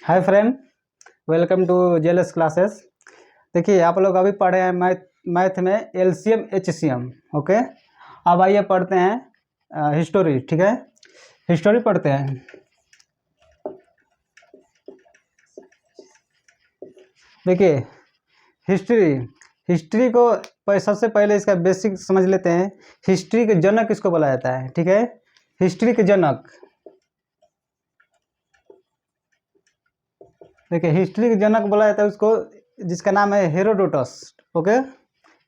Hi friend, welcome to JLS classes. देखिए आप लोग अभी पढ़े हैं मैथ में एलसीएम एचसीएम। ओके, अब आइए पढ़ते हैं हिस्टोरी। ठीक है, हिस्टोरी पढ़ते हैं। देखिए हिस्ट्री हिस्ट्री को सबसे पहले इसका बेसिक समझ लेते हैं। हिस्ट्री के जनक किसको बोला जाता है? ठीक है, हिस्ट्री के जनक, देखिए हिस्ट्री के जनक बोला जाता है उसको, जिसका नाम है हेरोडोटस। Okay,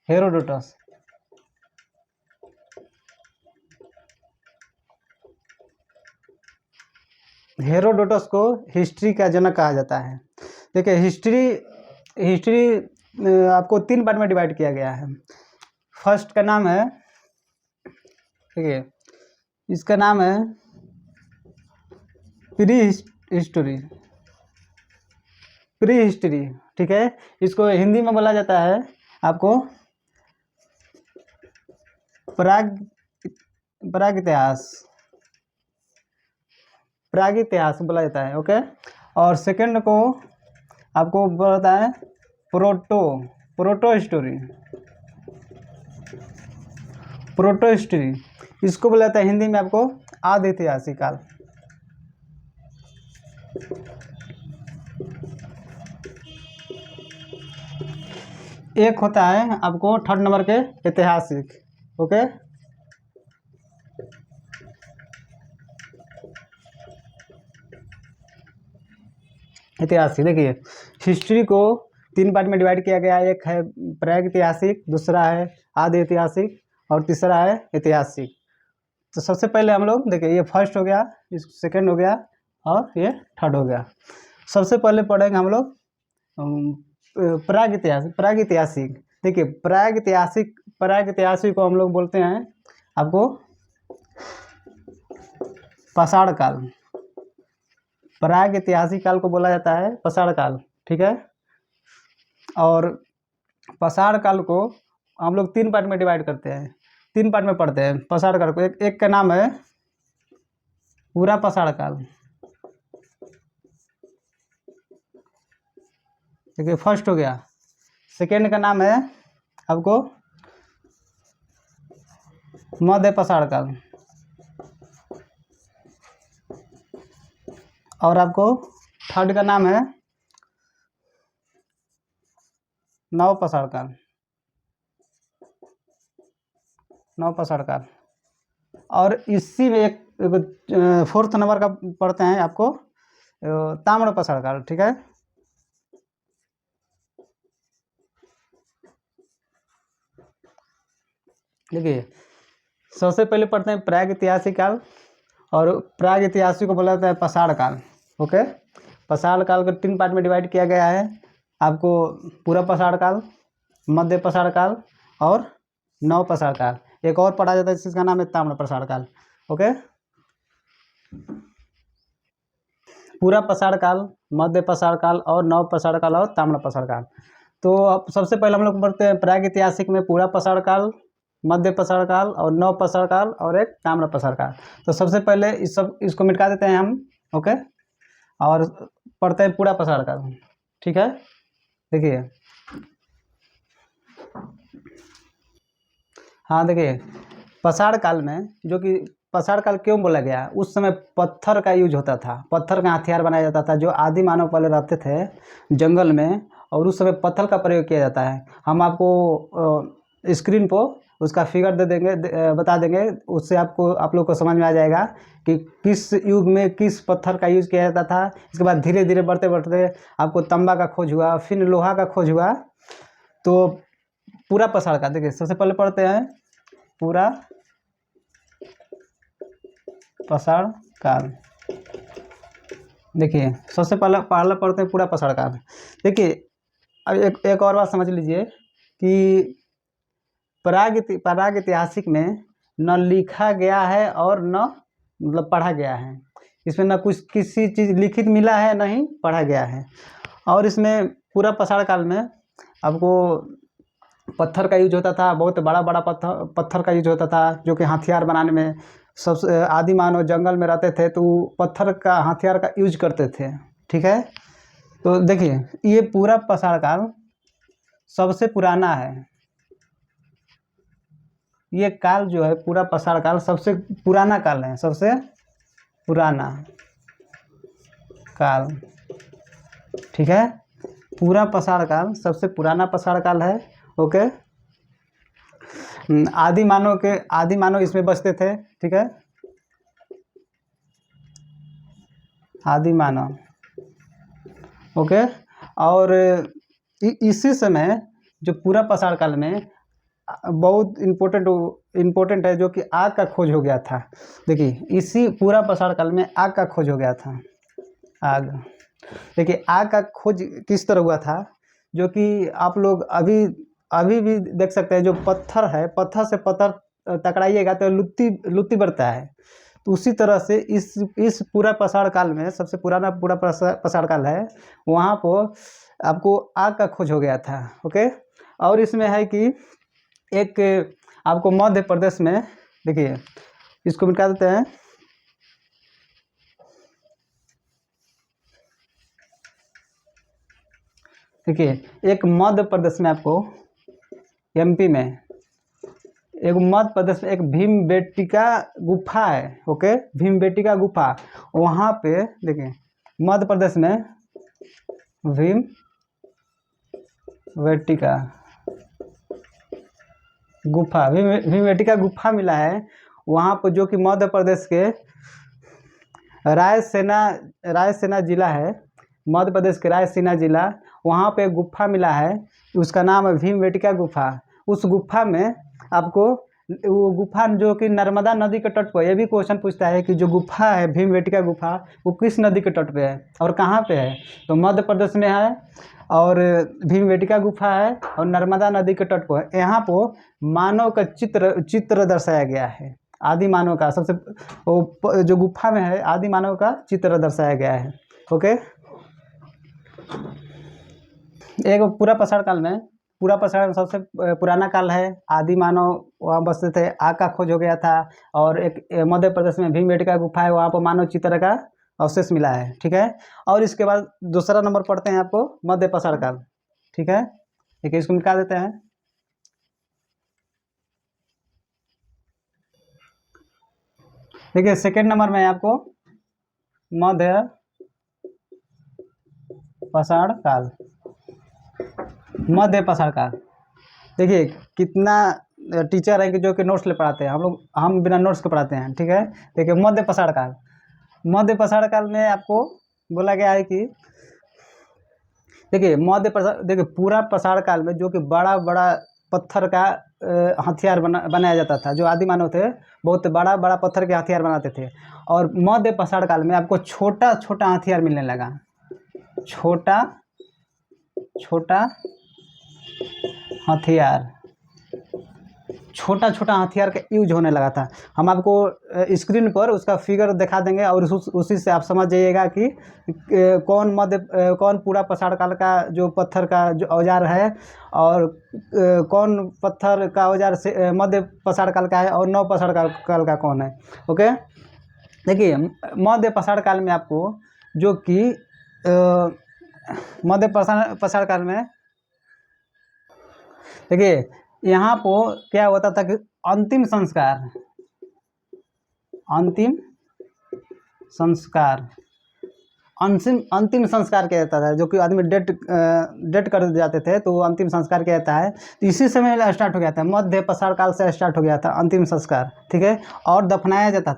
Herodotus. हेरोडोटस को हिस्ट्री का जनक कहा जाता है। देखिए हिस्ट्री हिस्ट्री आपको 3 पार्ट में डिवाइड किया गया है। फर्स्ट का नाम है, देखिए इसका नाम है प्री हिस्ट्री। प्री हिस्ट्री, ठीक है, इसको हिंदी में बोला जाता है आपको प्राग इतिहास बोला जाता है। ओके, और सेकंड को आपको बोलता है प्रोटो हिस्ट्री। इसको बोला जाता है हिंदी में आपको आदि ऐतिहासिक काल। एक होता है आपको थर्ड नंबर के ऐतिहासिक। ओके, ऐतिहासिक। देखिए हिस्ट्री को 3 पार्ट में डिवाइड किया गया है। एक है प्रागैतिहासिक, दूसरा है आदि ऐतिहासिक और तीसरा है ऐतिहासिक। तो सबसे पहले हम लोग देखिए, ये फर्स्ट हो गया, सेकंड हो गया और ये थर्ड हो गया। सबसे पहले पढ़ेंगे हम लोग प्रागैतिहासिक। देखिए प्रागैतिहासिक को हम लोग बोलते हैं आपको पाषाण काल। प्रागैतिहासिक काल को बोला जाता है पाषाण काल। ठीक है, और पाषाण काल को हम लोग 3 पार्ट में डिवाइड करते हैं, 3 पार्ट में पढ़ते हैं पाषाण काल को। एक का नाम है पूरा पाषाण काल। देखिए फर्स्ट हो गया। सेकेंड का नाम है आपको मध्य पाषाण काल, और आपको थर्ड का नाम है नव पाषाण काल। और इसी में एक फोर्थ नंबर का पढ़ते हैं आपको ताम्र पाषाण काल। ठीक है, देखिए सबसे पहले पढ़ते हैं प्रागैतिहासिक काल, और प्रागैतिहासिक को बोला जाता है पाषाण काल। ओके, पाषाण काल को 3 पार्ट में डिवाइड किया गया है आपको, पूरा पाषाण काल, मध्य पाषाण काल और नव पाषाण काल। एक और पढ़ा जाता है जिसका नाम है ताम्र पाषाण काल। ओके, पूरा पाषाण काल, मध्य पाषाण काल और नव पाषाण काल और ताम्र पाषाण काल। तो अब सबसे पहले हम लोग पढ़ते हैं प्रागैतिहासिक में पूरा पाषाण काल, मध्य पाषाण काल और नव पाषाण काल और एक ताम्र पाषाण काल। तो सबसे पहले इसको मिटा देते हैं हम। ओके, और पढ़ते हैं पूरा पाषाण काल। ठीक है, देखिए हाँ, देखिए पाषाण काल में, जो कि पाषाण काल क्यों बोला गया, उस समय पत्थर का यूज होता था, पत्थर का हथियार बनाया जाता था। जो आदि मानव पहले रहते थे जंगल में, और उस समय पत्थर का प्रयोग किया जाता है। हम आपको स्क्रीन पर उसका फिगर दे देंगे, बता देंगे, उससे आप लोग को समझ में आ जाएगा कि किस युग में किस पत्थर का यूज किया जाता था। इसके बाद धीरे धीरे बढ़ते बढ़ते आपको तांबा का खोज हुआ, फिर लोहा का खोज हुआ। तो पूरा पाषाण काल, देखिए सबसे पहले पढ़ते हैं पूरा पाषाण काल। देखिए सबसे पहला पढ़ते हैं पूरा पाषाण काल। देखिए अब एक और बात समझ लीजिए कि प्रागैतिहासिक में न लिखा गया है और न मतलब पढ़ा गया है। इसमें न कुछ किसी चीज़ लिखित मिला है, न ही पढ़ा गया है। और इसमें पूरा पाषाण काल में आपको पत्थर का यूज होता था, बहुत बड़ा बड़ा पत्थर का यूज होता था, जो कि हथियार बनाने में सबसे आदि मानव जंगल में रहते थे तो पत्थर का हथियार का यूज करते थे। ठीक है, तो देखिए ये पूरा पाषाण काल सबसे पुराना है। ये काल जो है पूरा पाषाण काल सबसे पुराना काल है, सबसे पुराना काल। ठीक है, पूरा पाषाण काल सबसे पुराना पाषाण काल है। ओके, आदि मानव इसमें बसते थे। ठीक है, आदि मानव। ओके, और इसी समय जो पूरा पाषाण काल में बहुत इम्पोर्टेंट है जो कि आग का खोज हो गया था। देखिए इसी पूरा पाषाण काल में आग का खोज हो गया था। आग, देखिए आग का खोज किस तरह हुआ था, जो कि आप लोग अभी अभी भी देख सकते हैं। जो पत्थर है, पत्थर से पत्थर टकराइएगा तो लुत्ती बढ़ता है। तो उसी तरह से इस पूरा पाषाण काल में सबसे पुराना पूरा पाषाण काल है, वहाँ पर आपको आग का खोज हो गया था। ओके, और इसमें है कि एक आपको मध्य प्रदेश में, देखिए इसको मिटा देते हैं। देखिए एक मध्य प्रदेश में आपको, एमपी में एक मध्य प्रदेश में एक भीमबेटका गुफा है। ओके, भीमबेटका गुफा, वहाँ पे देखिए मध्य प्रदेश में भीमबेटका गुफा, भीमबेटका गुफा मिला है वहाँ पर, जो कि मध्य प्रदेश के रायसेना जिला है। मध्य प्रदेश के रायसेना जिला, वहाँ पे गुफा मिला है, उसका नाम है भीमबेटका गुफा। उस गुफा में आपको, वो गुफा जो कि नर्मदा नदी के तट पर, यह भी क्वेश्चन पूछता है कि जो गुफा है भीमबेटका गुफा वो किस नदी के तट पे है और कहाँ पे है। तो मध्य प्रदेश में है, और भीमबेटका गुफा है और नर्मदा नदी के तट पर। यहाँ पर मानव का चित्र दर्शाया गया है। आदि मानव का सबसे, वो जो गुफा में है आदि मानव का चित्र दर्शाया गया है। ओके, एक पूरा पाषाण काल में, पूरा पाषाण सबसे पुराना काल है। आदि मानव वहाँ बसते थे, आग का खोज हो गया था। और एक मध्य प्रदेश में भीमबेटका गुफा है, वहाँ पर मानव चित्र का अवशेष मिला है। ठीक है, और इसके बाद दूसरा नंबर पढ़ते हैं आपको मध्य पाषाण काल। ठीक है, ठीक है, इसको मिटा देते हैं। देखिए सेकेंड नंबर में आपको मध्य पाषाण काल, मध्य पाषाण काल। देखिए कितना टीचर है कि जो कि नोट्स ले पढ़ाते हैं, हम बिना नोट्स के पढ़ाते हैं। ठीक है, देखिए मध्य पाषाण काल, मध्य पाषाण काल में आपको बोला गया है कि देखिए देखिए पूरा पाषाण काल में जो कि बड़ा बड़ा पत्थर का हथियार बनाया जाता था। जो आदि मानव थे बहुत बड़ा बड़ा पत्थर के हथियार बनाते थे, और मध्य पाषाण काल में आपको छोटा छोटा हथियार मिलने लगा। छोटा छोटा हथियार, छोटा छोटा हथियार का यूज होने लगा था। हम आपको स्क्रीन पर उसका फिगर दिखा देंगे, और उसी से आप समझ जाइएगा कि कौन पूरा पाषाण काल का जो पत्थर का जो औजार है, और कौन पत्थर का औजार से मध्य पाषाण काल का है, और नव पाषाण काल का कौन है। ओके, देखिए मध्य पाषाण काल में आपको जो कि मध्य पाषाण काल में देखिए यहाँ पर क्या होता था कि अंतिम संस्कार किया जाता था। जो कि आदमी डेट कर जाते थे तो अंतिम संस्कार किया जाता है। तो इसी समय स्टार्ट हो गया था, मध्य पाषाण काल से स्टार्ट हो गया था अंतिम संस्कार। ठीक है, और दफनाया जाता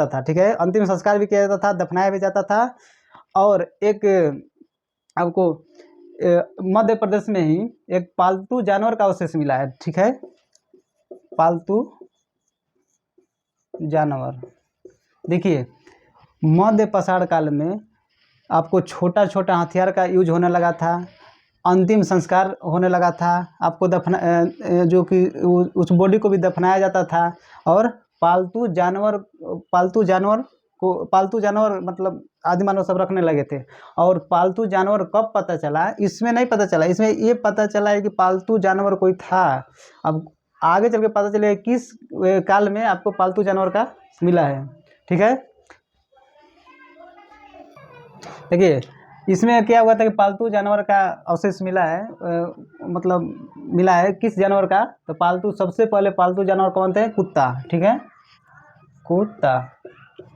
था। ठीक है, अंतिम संस्कार भी किया जाता था, दफनाया भी जाता था। और एक आपको मध्य प्रदेश में ही एक पालतू जानवर का अवशेष मिला है। ठीक है, पालतू जानवर। देखिए मध्य पाषाण काल में आपको छोटा छोटा हथियार का यूज होने लगा था, अंतिम संस्कार होने लगा था, आपको जो कि उस बॉडी को भी दफनाया जाता था। और पालतू जानवर मतलब आदि मानव सब रखने लगे थे। और पालतू जानवर कब पता चला, इसमें नहीं पता चला, इसमें ये पता चला है कि पालतू जानवर कोई था। अब आगे चल के पता चलेगा किस काल में आपको पालतू जानवर का मिला है। ठीक है, देखिए इसमें क्या हुआ था कि पालतू जानवर का अवशेष मिला है, मतलब मिला है किस जानवर का, तो पालतू, सबसे पहले पालतू जानवर कौन थे, कुत्ता, ठीक है, कुत्ता,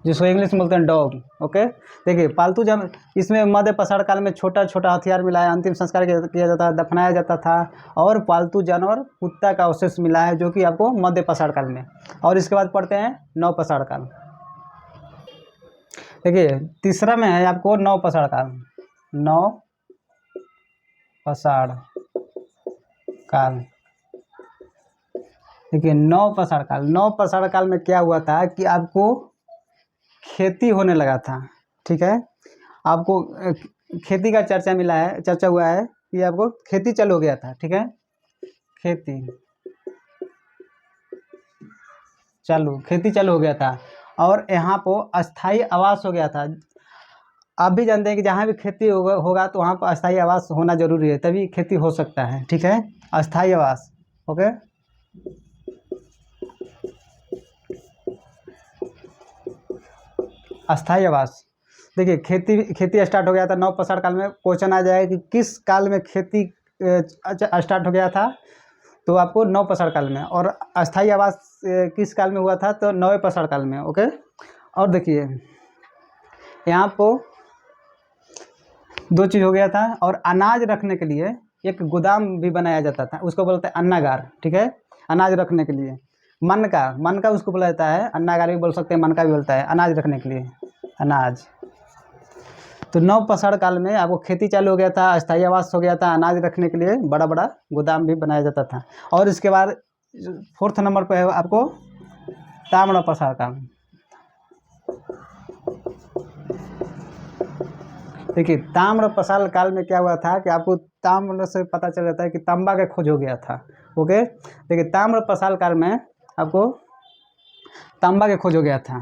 जिसको इंग्लिश में बोलते हैं डॉग। ओके, देखिए पालतू जानवर, इसमें मध्य पाषाण काल में छोटा छोटा हथियार मिला है, अंतिम संस्कार किया जाता, दफनाया जाता था, और पालतू जानवर कुत्ता का अवशेष मिला है जो कि आपको मध्य पाषाण काल में। और इसके बाद पढ़ते हैं नव पाषाण काल। देखिए तीसरा में है आपको नव पाषाण काल। नव पाषाण काल, देखिए नव पाषाण काल, नव पाषाण काल में क्या हुआ था कि आपको खेती होने लगा था, ठीक है, आपको खेती का चर्चा मिला है, चर्चा हुआ है कि आपको खेती चालू हो गया था, ठीक है, खेती चालू हो गया था, और यहाँ पर अस्थाई आवास हो गया था। आप भी जानते हैं कि जहाँ भी खेती होगा तो वहाँ पर अस्थाई आवास होना जरूरी है, तभी खेती हो सकता है, ठीक है, अस्थाई आवास। ओके, अस्थाई आवास, देखिए खेती स्टार्ट हो गया था नव पाषाण काल में। क्वेश्चन आ जाएगा कि किस काल में खेती स्टार्ट हो गया था, तो आपको नव पाषाण काल में, और अस्थाई आवास किस काल में हुआ था, तो नवे पाषाण काल में। ओके, और देखिए यहाँ पर दो चीज़ हो गया था, और अनाज रखने के लिए एक गोदाम भी बनाया जाता था, उसको बोलते हैं अन्नागार, ठीक है, अनाज रखने के लिए। मन का उसको बोला जाता है, अन्नागार भी बोल सकते हैं, मन का भी बोलता है, अनाज रखने के लिए, अनाज। तो नव पाषाण काल में आपको खेती चालू हो गया था, अस्थाई आवास हो गया था, अनाज रखने के लिए बड़ा बड़ा गोदाम भी बनाया जाता था। और इसके बाद 4th नंबर पर है आपको ताम्र पाषाण काल। देखिए ताम्र पाषाण काल में क्या हुआ था कि आपको ताम्र से पता चल जाता है कि तांबा का खोज हो गया था। ओके, देखिए ताम्र पाषाण काल में आपको तांबा का खोज हो गया था,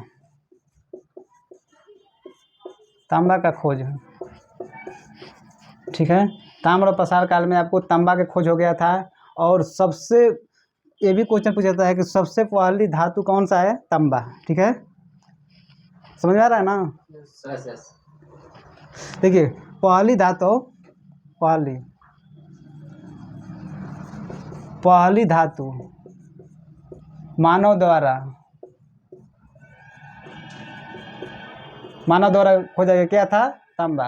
तांबा का खोज, ठीक है, ताम्र पाषाण काल में आपको तांबा का खोज हो गया था। और सबसे, ये भी क्वेश्चन पूछा जाता है कि सबसे पहली धातु कौन सा है, तांबा, ठीक है, समझ में आ रहा है ना। देखिए पहली धातु, पहली धातु मानव द्वारा खोजा गया, क्या था, तांबा।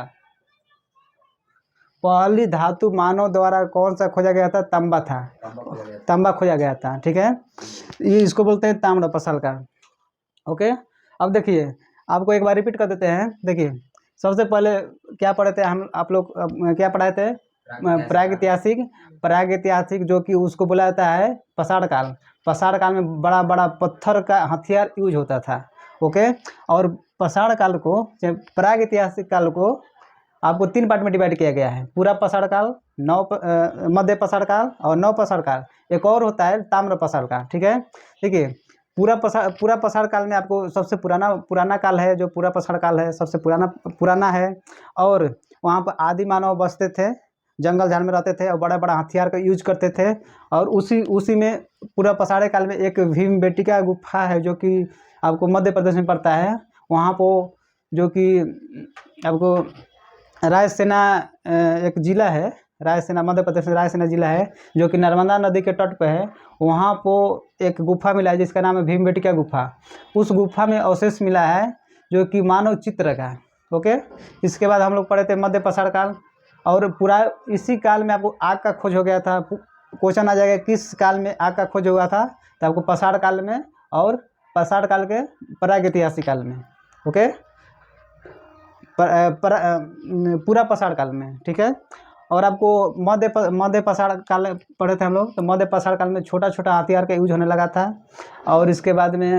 पहली धातु मानव द्वारा कौन सा खोजा गया था, तांबा था, तांबा खोजा गया था, ठीक है, ये इसको बोलते हैं ताम्र पाषाण काल। ओके, अब देखिए आपको एक बार रिपीट कर देते हैं। देखिए सबसे पहले क्या पढ़े थे हम, आप लोग क्या पढ़ाए थे, प्रागैतिहासिक, जो कि उसको बोला जाता है पाषाण काल। पाषाण काल में बड़ा बड़ा पत्थर का हथियार यूज होता था। ओके, और पाषाण काल को, प्रागैतिहासिक काल को आपको 3 पार्ट में डिवाइड किया गया है, पूरा पाषाण काल, मध्य पाषाण काल और नव पाषाण काल। एक और होता है ताम्र पाषाण काल, ठीक है। देखिए पूरा पाषाण काल में आपको सबसे पुराना काल है, जो पूरा पाषाण काल है सबसे पुराना है। और वहाँ पर आदि मानव बसते थे, जंगल झाड़ में रहते थे और बड़ा बड़ा हथियार का यूज करते थे। और उसी में पूरा पाषाण काल में एक भीमबेटका गुफा है, जो कि आपको मध्य प्रदेश में पड़ता है। वहाँ पर जो कि आपको रायसेना एक ज़िला है, रायसेना, मध्य प्रदेश में रायसेना जिला है, जो कि नर्मदा नदी के तट पे है। वहाँ पर एक गुफा मिला है जिसका नाम है भीमबेटका गुफा। उस गुफा में अवशेष मिला है जो कि मानव चित्र का। ओके, इसके बाद हम लोग पढ़े थे मध्य पाषाण काल, और पूरा इसी काल में आपको आग का खोज हो गया था। क्वेश्चन आ जाएगा किस काल में आग का खोज हुआ था, तो आपको पाषाण काल में और पाषाण काल के प्रागैतिहासिक काल में। ओके, पूरा पाषाण काल में, ठीक है। और आपको मध्य पाषाण काल पढ़े थे हम लोग, तो मध्य पाषाण काल में छोटा छोटा हथियार का यूज होने लगा था। और इसके बाद में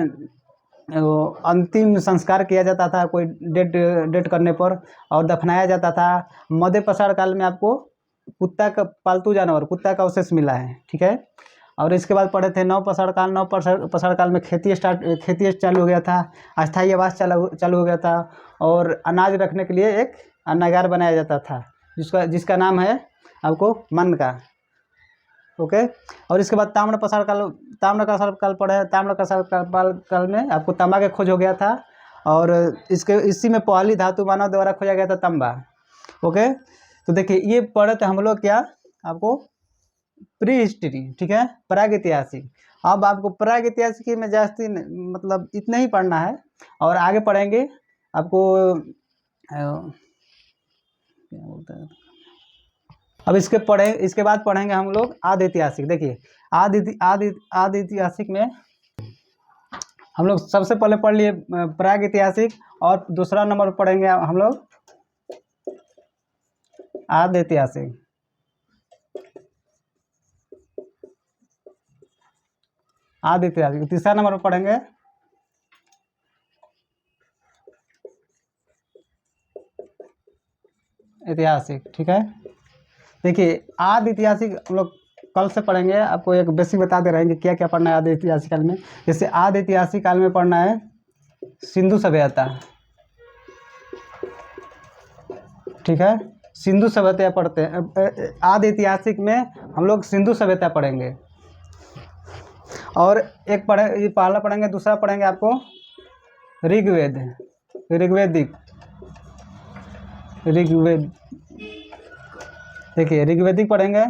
अंतिम संस्कार किया जाता था कोई डेट करने पर, और दफनाया जाता था। मध्य पाषाण काल में आपको कुत्ता का, पालतू जानवर कुत्ता का अवशेष मिला है, ठीक है। और इसके बाद पढ़े थे नव पाषाण काल। नव पाषाण काल में खेती चालू हो गया था, अस्थाई आवास चालू हो गया था, और अनाज रखने के लिए एक अन्नागार बनाया जाता था, जिसका नाम है आपको मन का। ओके, और इसके बाद ताम्र पाषाण काल पढ़े। ताम्र पाषाण काल में आपको तांबा का खोज हो गया था। और इसी में पहली धातु मानव द्वारा खोजा गया था तांबा। ओके, तो देखिए ये पढ़े थे हम लोग क्या, आपको प्री हिस्ट्री, ठीक है, प्रागैतिहासिक। अब आपको प्रागैतिहासिक में जास्ती मतलब इतना ही पढ़ना है, और आगे पढ़ेंगे आपको क्या बोलते हैं, अब इसके बाद पढ़ेंगे हम लोग आदि ऐतिहासिक। देखिए आदि ऐतिहासिक में हम लोग सबसे पहले पढ़ लिए प्राग ऐतिहासिक, और दूसरा नंबर पढ़ेंगे हम लोग आदि ऐतिहासिक। आदि ऐतिहासिक तीसरा नंबर पर पढ़ेंगे ऐतिहासिक, ठीक है। देखिए आदि ऐतिहासिक हम लोग कल से पढ़ेंगे, आपको एक बेसिक बता दे रहे हैं कि क्या क्या पढ़ना है आदि ऐतिहासिक काल में। जैसे आदि ऐतिहासिक काल में पढ़ना है सिंधु सभ्यता, ठीक है, सिंधु सभ्यता पढ़ते हैं। आदि ऐतिहासिक में हम लोग सिंधु सभ्यता पढ़ेंगे, और एक ये पहला पढ़ेंगे, दूसरा पढ़ेंगे आपको ऋग्वेद, ऋग्वेद। देखिए ऋग्वेदिक पढ़ेंगे,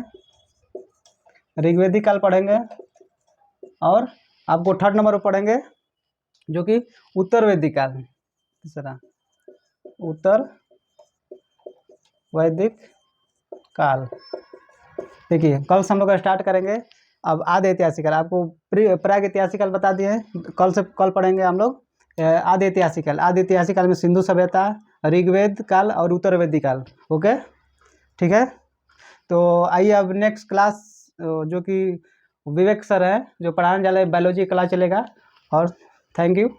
ऋग्वेदिक काल पढ़ेंगे, और आपको थर्ड नंबर पर पढ़ेंगे जो कि उत्तर वैदिक काल, तीसरा उत्तर वैदिक काल। देखिए कल से हम लोग स्टार्ट करेंगे। अब आदि ऐतिहासिक काल, आपको प्राग ऐतिहासिक काल बता दिए, कल पढ़ेंगे हम लोग आदि ऐतिहासिक काल। आदि ऐतिहासिक काल में सिंधु सभ्यता, ऋग्वेद काल और उत्तर वैदिक काल। ओके, ठीक है। तो आइए अब नेक्स्ट क्लास जो कि विवेक सर है जो पढ़ाने जा रहे हैं, बायोलॉजी क्लास चलेगा। और थैंक यू।